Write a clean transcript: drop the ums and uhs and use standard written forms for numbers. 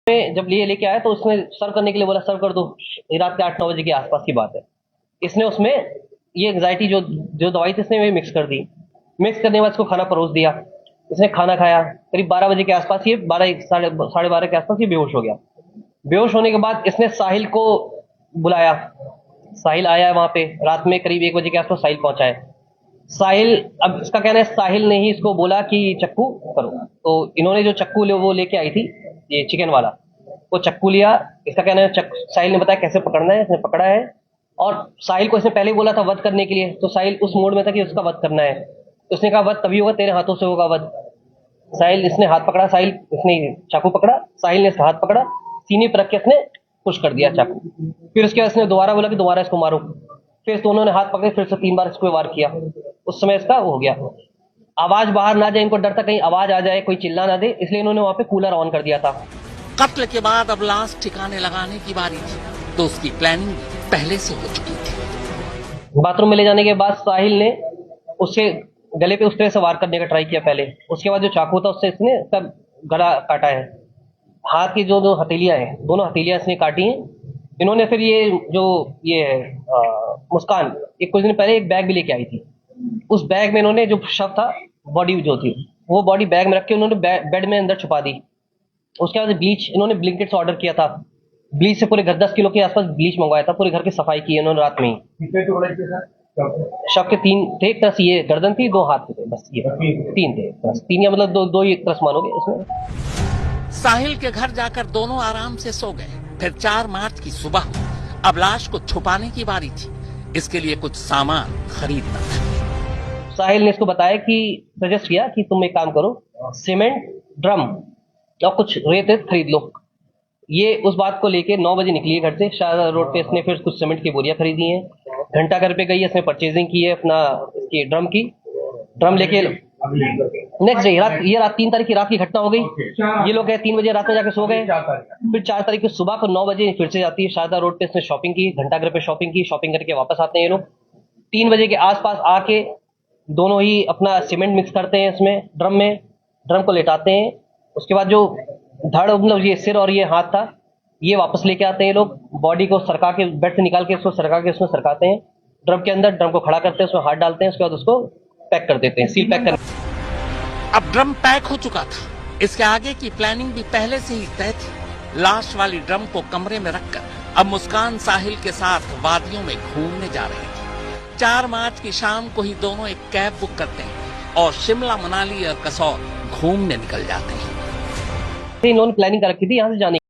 में जब लेके आया तो उसने सर्व करने के लिए बोला सर्व कर दो। ये रात के 8-9 बजे के आसपास की बात है। इसने उसमें ये एंग्जाइटी जो जो दवाई थी इसने मिक्स कर दी। मिक्स करने के बाद इसको खाना परोस दिया। इसने खाना खाया। करीब 12 बजे के आसपास ये 12 साढ़े 12 के आसपास ये बेहोश हो गया। बेहोश होने के बाद इसने साहिल को बुलाया। साहिल आया वहां पे रात में करीब 1 बजे के आसपास साहिल पहुंचा है। साहिल, अब इसका कहना है साहिल ने ही इसको बोला कि चक्कू करो। तो इन्होंने जो चक्कू वो लेके आई थी, ये चिकन वाला, वो चक्कू लिया। इसका कहना है साहिल ने बताया कैसे पकड़ना है, इसने पकड़ा है। और साहिल को इसने पहले बोला था वध करने के लिए, तो साहिल उस मोड में था कि उसका वध करना है। तो उसने कहा वध तभी होगा तेरे हाथों से होगा वध। साहिल, इसने हाथ पकड़ा, साहिल इसने चाकू पकड़ा, साहिल ने इसका हाथ पकड़ा, सीने पर रख के इसने पुश कर दिया चाकू। फिर उसके बाद इसने दोबारा बोला कि दोबारा इसको मारो। फिर दोनों ने हाथ पकड़े, फिर से 3 बार इसको वार किया। उस समय इसका वो हो गया। आवाज बाहर ना जाए, इनको डर था कहीं आवाज आ जाए, कोई चिल्ला ना दे, इसलिए इन्होंने वहां पे कूलर ऑन कर दिया था। कत्ल के बाद अब लाश ठिकाने लगाने की बारी थी, तो उसकी प्लानिंग पहले से हो चुकी थी। बाथरूम में ले जाने के बाद साहिल ने उसके गले पे उस तरह से वार करने का ट्राई किया पहले। उसके बाद जो चाकू था उससे इसने इसका गला काटा है। हाथ की जो दो हथेलियां हैं, दोनों हथेलियां इसने काटी हैं। इन्होंने फिर ये मुस्कान एक कुछ दिन पहले एक बैग भी लेके आई थी। उस बैग में इन्होंने जो शव था, बॉडी जो थी, वो बॉडी बैग में रख के उन्होंने बेड में अंदर छुपा दी। उसके बाद ब्लीच इन्होंने ब्लिंकेट से ऑर्डर किया था। ब्लीच से पूरे घर 10 किलो के आसपास ब्लीच मंगवाया था। पूरे घर की सफाई की इन्होंने रात में ही। शव के 3 थे, एक तरफ ये गर्दन थी, 2 हाथ थे, बस ये 3 थे, बस 3 या मतलब दो ही एक तरफ मानोगे इसमें। साहिल के घर जाकर दोनों आराम से सो गए। फिर 4 मार्च की सुबह अब लाश को छुपाने की बारी थी। इसके लिए कुछ सामान खरीदना था। साहिल ने इसको बताया कि सजेस्ट किया कि तुम एक काम करो, सीमेंट, ड्रम और कुछ रेत खरीद लो। ये उस बात को लेके 9 बजे निकली है घर से। शाहजहां रोड पे इसने फिर कुछ सीमेंट की बोरियां खरीदी हैं। घंटाघर पे गई है, इसने परचेजिंग की है अपना इसकी ड्रम लेके नेक्स्ट डे ये रात 3 तारीख की रात की घटना हो गई। ये लोग गए 3 बजे रात में जाके सो गए। फिर 4 तारीख की सुबह को 9 बजे फिर से जाती है शारदा रोड पे। इसने शॉपिंग की, घंटाघर पे शॉपिंग की, शॉपिंग करके वापस आते हैं ये लोग। 3 बजे के आसपास आके दोनों ही अपना सीमेंट मिक्स करते हैं इसमें ड्रम को लेटाते हैं। उसके बाद जो धड़ मतलब ये सिर और ये हाथ था, ये वापस लेके आते हैं ये लोग। बॉडी को सरका के बेड से निकाल के इसको सरका के इसमें सरकाते हैं ड्रम के अंदर। ड्रम को खड़ा करते हैं, उसमें हाथ डालते हैं, उसके बाद उसको पैक कर देते हैं, सील पैक कर। अब ड्रम पैक हो चुका था। इसके आगे की प्लानिंग भी पहले से ही तय थी। लाश वाली ड्रम को कमरे में रखकर अब मुस्कान साहिल के साथ वादियों में घूमने जा रही थी। 4 मार्च की शाम को ही दोनों एक कैब बुक करते हैं और शिमला, मनाली और कसौल घूमने निकल जाते हैं। इन्होंने प्लानिंग कर रखी थी यहाँ से जाने